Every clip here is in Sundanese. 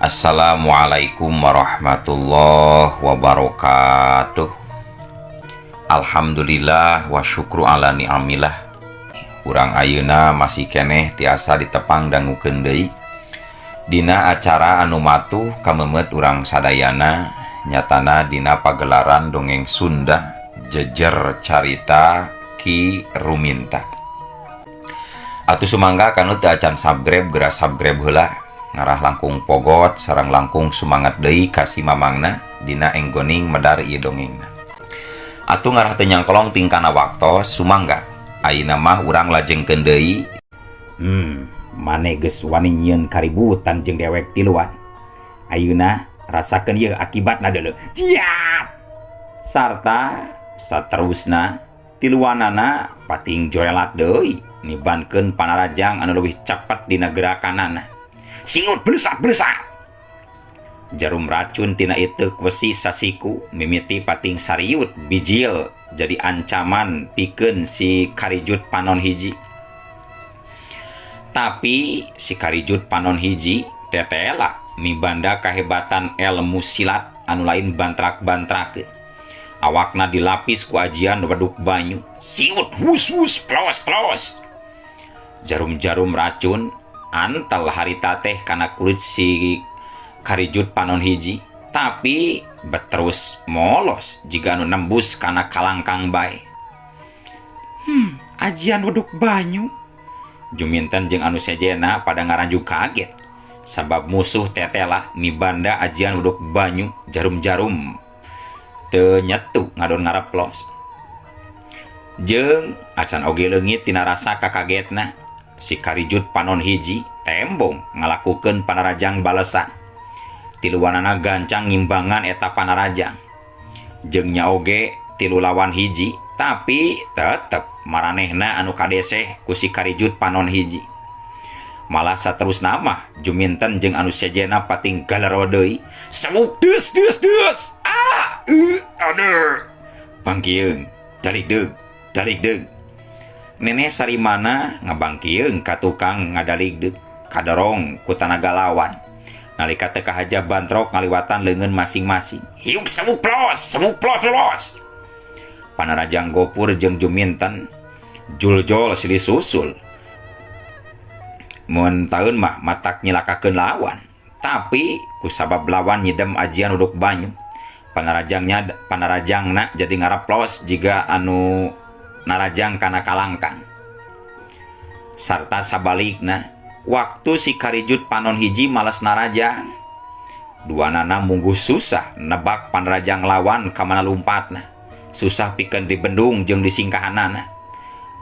Assalamualaikum warahmatullahi wabarakatuh. Alhamdulillah wa syukru ala ni'amillah. Urang ayeuna masih keneh tiasa ditepang dangukeun deui dina acara anu matuh kamemet urang sadayana, nyatana dina pagelaran dongeng Sunda jejer carita Ki Ruminta. Atuh sumangga kanu teu acan subscribe geura subscribe heula, ngarah langkung pogot sareng langkung sumangat deui ka si mamangna dina enggoning medar ieu dongengna. Atuh ngarah teu nyangkolong tingkana waktos sumangga ayeuna mah urang lajengkeun deui. Mane geus wani nyieun kaributan jeung dewek tiluan. Ayeuna rasakeun ieu akibatna deuleu. Ciat. Sarta saterusna tiluanana pating joelat deui nibankeun panarajang anu leuwih cepet dina gerakanana. Singut blesak-blesak. Jarum racun tina itu wesi sasiku mimiti pating sariut bijil jadi ancaman pikeun si Karijut panon hiji. Tapi si Karijut panon hiji tetela mibanda kahebatan ilmu silat anu lain bantrak-bantrakeun. Awakna dilapis ku ajian weduk banyu. Siut hus-hus plos-plos. Jarum-jarum racun antal harita teh kana kulit si Karijut panon hiji, tapi beterus molos jika anu nembus kana kalangkang bae. Ajian weduk banyu. Juminten jeung anu sejena pada ngaranjuk kaget sabab musuh tetela mibanda ajian weduk banyu jarum-jarum teu nyetu ngadon ngareplos. Jeung acan oge leungit tina rasa kakagetna, si Karijut panon hiji tembong ngalakukeun panarajang balesan. Tiluanana gancang ngimbangan eta panarajang. Jeung nya oge tilu lawan hiji, tapi tetep maranehna anu kadeseh ku si Karijut panon hiji. Malah saterusna mah juminten jeung anu sejena pating galero deui. Sabuk deus. Aduh. Bangkieung, dalik deug. Nenek sarimana ngabangkieung ka tukang ngadalik deug kadorong ku tanaga lawan. Nalika teu kahaja bantrok ngaliwatan leungeun masing-masing. Hiuk sabuk plos. Panarajang Gopur jeung juminten juljol silih susul. Mun taeun mah matak nyilakakeun lawan, tapi kusabab lawan nyidem ajian uduk banyu, panarajangna jadi ngareplos jiga anu narajang kana kalangkang. Sarta sabalikna, waktu si Karijut panon hiji males narajang, duanana mungguh susah nebak panarajang lawan ka mana lumpatna, susah pikeun dibendung jeung disingkahanana.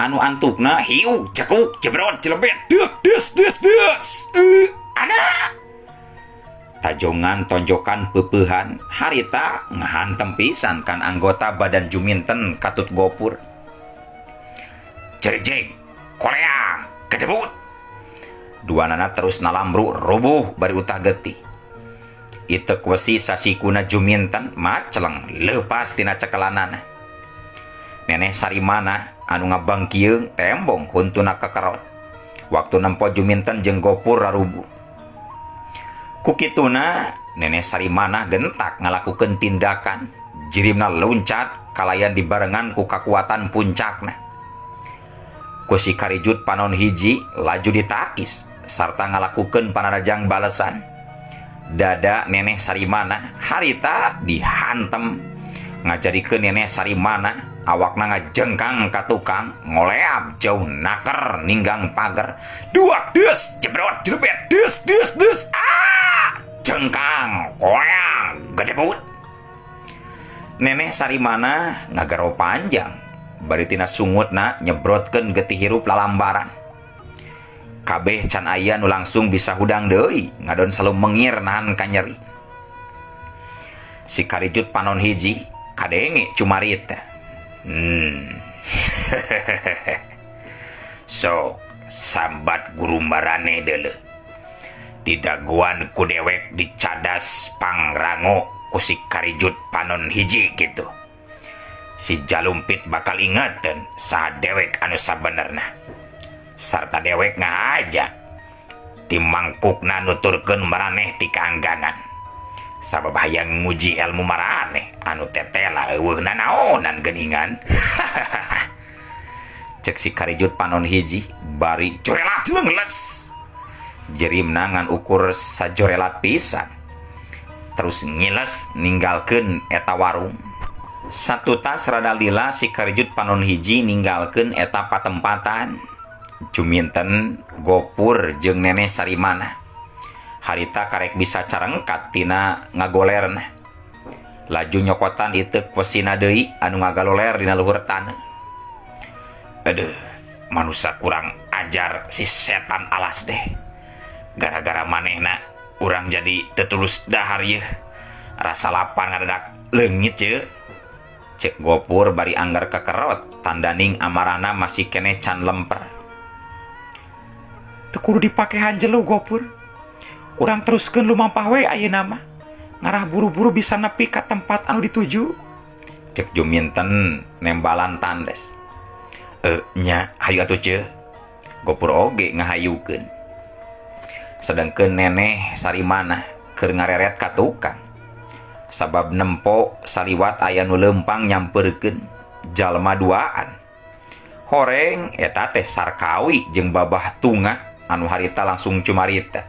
Anu antukna hiu cekuk jebrot jelebet des. Ada tajongan tonjokan peupehan harita ngahantem pisan kan anggota badan juminten Katut Gopur. Cerejeg koleang kedebut. Duanana terus nalamru rubuh bari utah getih. Itek wesi sasikuna juminten maceleng leupas tina cekelanana. Nenek sarimana anu ngabangkieung tembong huntuna kekerot. Waktu nempo juminten jeung Gopur rarubuh. Kukituna nenek sarimana gentak ngalakukeun tindakan. Jirimna loncat kalayan dibarengan ku kakuatan puncakna. Ku si Karijut panon hiji laju ditakis sarta ngalakukeun panarajang balesan. Dada nenek sarimana harita dihantem ngajadikeun nenek sarimana awakna ngajengkang ka tukang ngoleab jauh naker ninggang pagar. Duak deus jebrot jelebet deus. Jengkang koleang gedebut. Nenek sarimana ngagaro panjang bari tina sungutna nyebrotkeun getih hirup lalambaran. Kabeh can aya nu langsung bisa hudang deui ngadon salu mengir nahan ka nyeri. Si Karijut panon hiji kadenge cumarita. So sambat gurumbarane deuleu. Didaguan ku dewek dicadas pangrango ku si Karijut panon hiji gitu. Si Jalumpit bakal ingeteun saha dewek anu sabenerna. Sarta dewek ngajak timangkukna nuturkeun maraneh ti kaanggangan. Sabab hayang nguji ilmu maraneh anu tetela eueuhna naonan geuningan. Cek si Karijut panon hiji bari jorelat leungles. Jerimna ngan ukur sajorelat pisan. Terus ngiles ninggalkeun eta warung. Satu tas rada lila si Karijut panon hiji ninggalkeun eta patempatan. Juminten Gopur jeung Neneh Sarimana. Harita karek bisa carengkat tina ngagolerna. Laju nyokotan ieu kwesina deui anu ngagaloler dina luhur taneuh. Aduh, manusia kurang ajar si setan alas deh. Gara-gara manehna urang jadi tetulus dahar yeuh. Rasa lapar ngadadak leungit yeuh. Cek Gopur bari anggar kekerot, tandaning amarahna masih kene can lemper. Teu kudu dipake hanjelu Gopur. Urang teruskeun lumampah we ayeuna mah. Ngarah buru-buru bisa nepi ka tempat anu dituju. Cek Juminten nembalan tandes. Nya hayu atuh ce. Gopur oge ngahayukeun. Sedengkeun Neneh Sarimana keur ngareret ka tukang. Sabab nempo saliwat aya nu leumpang nyampeurkeun jalma duaan. Horeng eta teh Sarkawi jeung Babah Tunga anu harita langsung cumarita.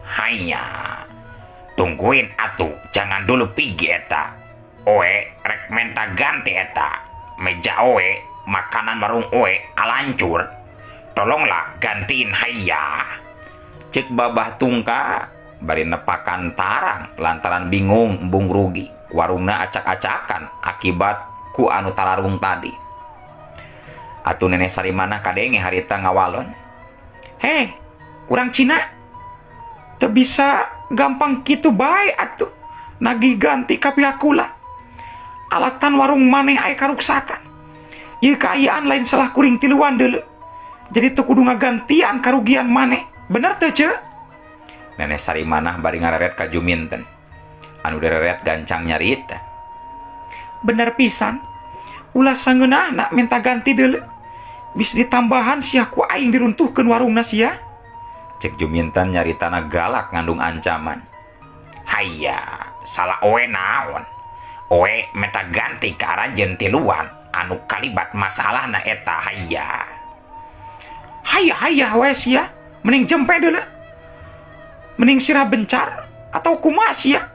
Hanya tungguin atuh, jangan dulu pigi eta. Oe rek menta ganti eta. Meja oe makanan warung oe alancur, tolonglah gantiin hayya. Cek Babah Tungka bari nepakan tarang lantaran bingung embung rugi warungna acak-acakan akibat ku anu talarung tadi. Atuh Neneh Sarimana kadenge harita ngawalon. Heh, urang Cina teu bisa gampang kitu bae atuh nagih ganti ka pihak kula. Alatan warung maneh aya karuksakan. Ieu kaayaan lain salah kuring tiluan deuleu. Jadi teu kudu ngagantian karugian maneh. Bener teu ce? Neneh Sarimana bari ngareret ka Juminten. Anu dereret gancang nyarita. Bener pisan. Ulah sangeunana minta ganti deuleu. Bis ditambahan sia ku aing diruntuhkeun warungna sia. Cek Juminten nyaritana galak ngandung ancaman. Hayya, salah oe naon? Oe minta ganti ka arajeun tiluan anu kalibat masalahna eta hayya. Hayya we sia, mending jempe deuleu. Mending sirah bencar atau kumaha sia?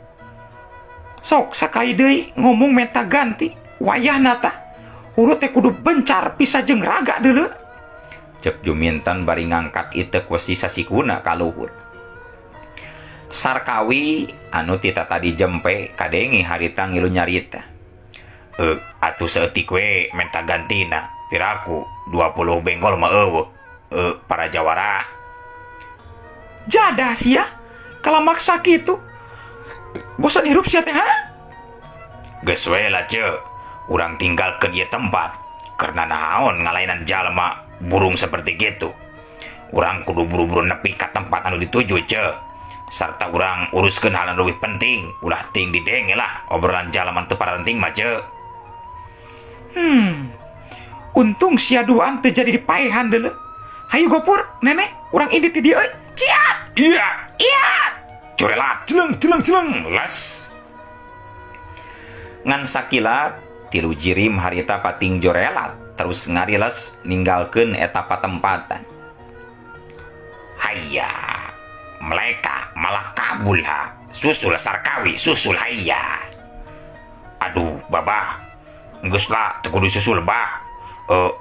Sok sakali deui ngomong minta ganti, wayahna tah urut teh kudu bencar pisah jeung raga deuleu. Cek Juminten bari ngangkat ieu kwesi sasikuna ka luhur. Sarkawi anu tita tadi jempe kadenge harita ngilu nyarita. Atuh seeutik we menta gantina. Piraku 20 benggol mah eueuh. Para jawara. Jadah sia, kalau maksa kitu. Bosan hirup sia teh ha? Geus we lah ce. Urang tinggalkeun ieu tempat. Karena naon ngalainan jalma burung seperti gitu. Urang kudu buru-buru nepi ka tempat anu dituju ce. Sarta urang uruskeun hal anu leuwih penting. Ulah ting didenge lah obrolan jalma teu parenting mah ce. Untung sia duaan teu jadi dipaehan deuleu. Hayu Gopur, Neneh, urang indit di dieu euy. Ciat. Iya. Corelat, celeng. Les. Ngan sakilat tilu jirim harita pating jorelat terus ngariles ninggalkeun eta patempatan. Hayya, mereka malah kabul ha. Susul Sarkawi, susul hayya. Aduh, babah. Geus lah teu kudu susul bah.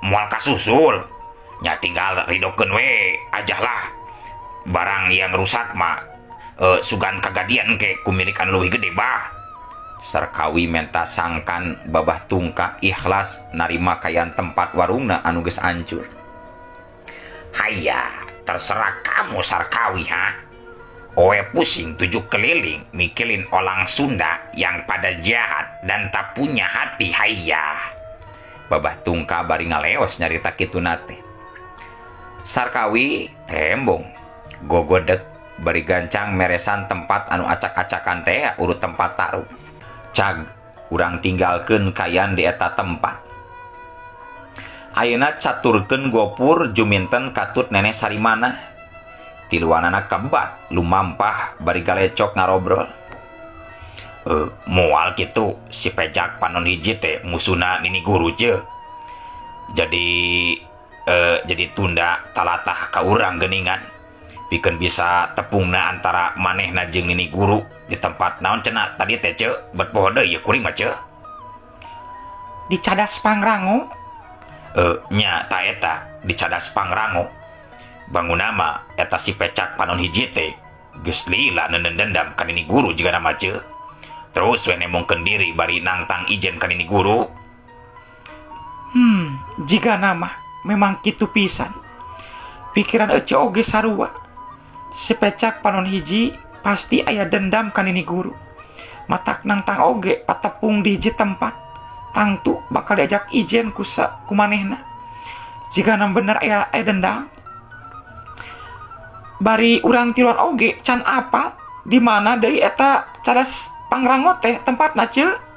Moal kasusul. Nya tinggal ridokeun we aja lah. Barang yang rusak mah sugan kagadian ke kumilikan leuwih gede bah. Sarkawi menta sangkan Babah Tungka ikhlas narima kayan tempat warungna anu geus hancur. Hayya, terserah kamu Sarkawi ha. Oe pusing 7 keliling mikirin orang Sunda yang pada jahat dan tak punya hati hayya. Babah Tungka bari ngaleos nyarita kituna teh. Sarkawi tembong gogodek bari gancang meresan tempat anu acak-acakan teh urut tempat taruh. Cag urang tinggalkeun kayan di eta tempat. Ayeuna caturkeun Gopur Juminten katut Neneh Sarimana. tiluanana kebat lumampah bari galecok ngarobrol. Moal gitu si pejak panon hiji teh musuna nini guru je. Jadi tunda talatah ka urang geningan pikeun bisa tepungna antara manehna jeung nini guru di tempat naon cenah tadi teh ce bet poho deui ya kuring mah ce. Di Cadas Pangrango? Nya ta eta di Cadas Pangrango. Bangunna mah eta si pecak panon hiji teh geus lila neundeun dendam ka nini guru jiga nama ce. Terus we nemongkeun diri bari nangtang ijen ka nini guru. Jiga nama memang kitu pisan. Pikiran ece oge sarua. Si pecak panon hiji pasti aya dendam ka nini guru. Matak nangtang oge patepung di hiji tempat. Tangtu bakal diajak ijen ku manehna. Jika nam bener aya dendam. Bari urang tiluan oge can apal di mana deui eta Cadas Pangrango teh tempatna ce.